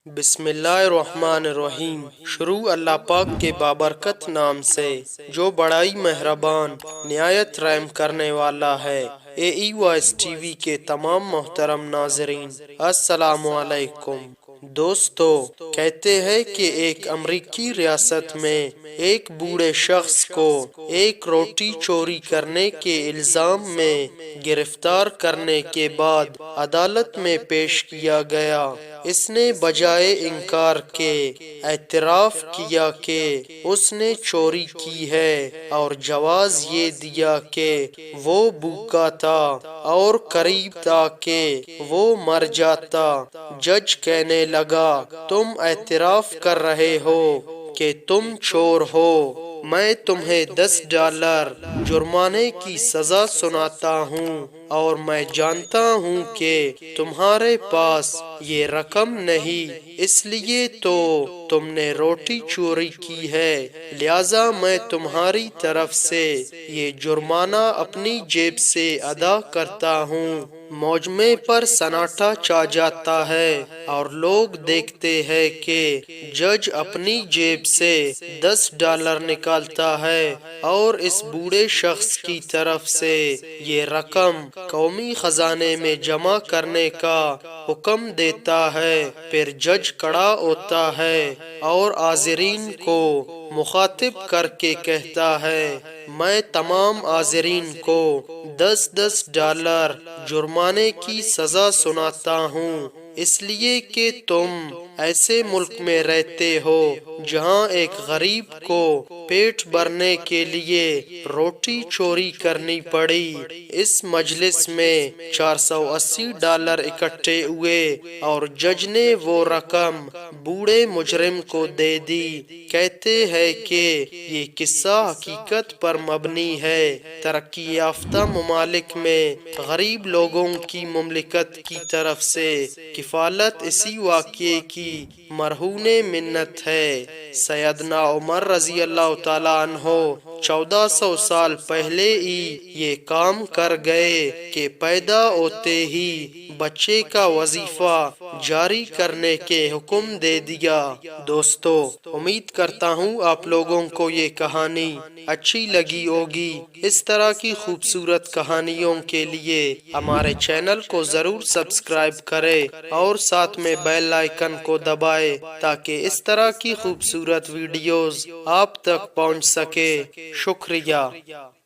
بسم اللہ الرحمن الرحیم۔ شروع اللہ پاک کے بابرکت نام سے جو بڑائی مہربان نہایت رحم کرنے والا ہے۔ اے ای وائس ٹی وی کے تمام محترم ناظرین، السلام علیکم۔ دوستو، کہتے ہیں کہ ایک امریکی ریاست میں ایک بوڑھے شخص کو ایک روٹی چوری کرنے کے الزام میں گرفتار کرنے کے بعد عدالت میں پیش کیا گیا۔ اس نے بجائے انکار کے اعتراف کیا کہ اس نے چوری کی ہے اور جواز یہ دیا کہ وہ بھوکا تھا اور قریب تھا کہ وہ مر جاتا۔ جج کہنے لگا، تم اعتراف کر رہے ہو کہ تم چور ہو، میں تمہیں $10 جرمانے کی سزا سناتا ہوں، اور میں جانتا ہوں کہ تمہارے پاس یہ رقم نہیں، اس لیے تو تم نے روٹی چوری کی ہے، لہذا میں تمہاری طرف سے یہ جرمانہ اپنی جیب سے ادا کرتا ہوں۔ موجمع پر سناٹا چھا جاتا ہے اور لوگ دیکھتے ہیں کہ جج اپنی جیب سے $10 نکالتا ہے اور اس بوڑھے شخص کی طرف سے یہ رقم قومی خزانے میں جمع کرنے کا حکم دیتا ہے۔ پھر جج کھڑا ہوتا ہے اور حاضرین کو مخاطب کر کے کہتا ہے، میں تمام حاضرین کو $10 جرمانے کی سزا سناتا ہوں، اس لیے کہ تم ایسے ملک میں رہتے ہو جہاں ایک غریب کو پیٹ بھرنے کے لیے روٹی چوری کرنی پڑی۔ اس مجلس میں $480 اکٹھے ہوئے اور جج نے وہ رقم بوڑھے مجرم کو دے دی۔ کہتے ہیں کہ یہ قصہ حقیقت پر مبنی ہے۔ ترقی یافتہ ممالک میں غریب لوگوں کی مملکت کی طرف سے کفالت اسی واقعے کی مرہون منت ہے۔ سیدنا عمر رضی اللہ تعالیٰ عنہ 1400 سال پہلے ہی یہ کام کر گئے کہ پیدا ہوتے ہی بچے کا وظیفہ جاری کرنے کے حکم دے دیا۔ دوستو، امید کرتا ہوں آپ لوگوں کو یہ کہانی اچھی لگی ہوگی۔ اس طرح کی خوبصورت کہانیوں کے لیے ہمارے چینل کو ضرور سبسکرائب کریں اور ساتھ میں بیل آئیکن کو دبائیں تاکہ اس طرح کی خوبصورت ویڈیوز آپ تک پہنچ سکے۔ شکریہ۔